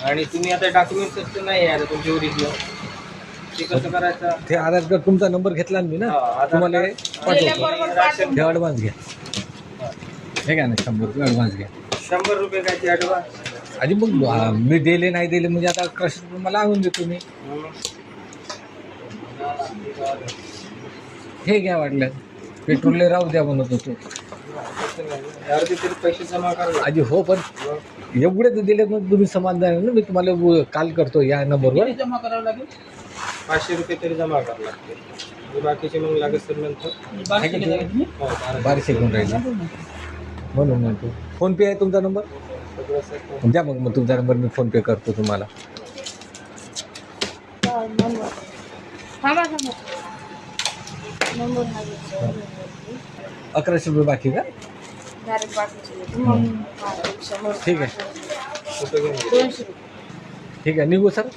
आणि तुम्ही आता डॉक्युमेंट्स नाही आहे तुमचे ओरिजिनल, ते कसं करायचं? ते आधार कार्ड तुमचा नंबर घेतला ना मी ना, तुम्हाला हे पाठवतो. हे ॲडव्हान्स घ्या. हे घ्या ना 100 रुपये ॲडव्हान्स घ्या. 100 रुपये काय ते ॲडव्हान्स? आधी मग मी दिले नाही दिले म्हणजे आता 1100 रुपये मला आणून देतो मी. हे घ्या वाटलं, पेट्रोलले राहू द्या म्हणत होतो. अर्धे तरी पैसे जमा करा आधी हो, पण एवढे तर दिले मग तुम्ही समाधान ना. मी तुम्हाला काल करतो या नंबरवर. जमा करावं लागेल. 500 रुपये तरी जमा करावं लागते. बाकीचे मग लागत सर नंतर 1200 घेऊन राहिले म्हणून म्हणतो. फोनपे आहे तुमचा नंबर? द्या मग तुमचा नंबर मी फोनपे करतो तुम्हाला. थांबा 1100 रुपये बाकी का? ठीक आहे. 200 ठीक आहे, निघू सर.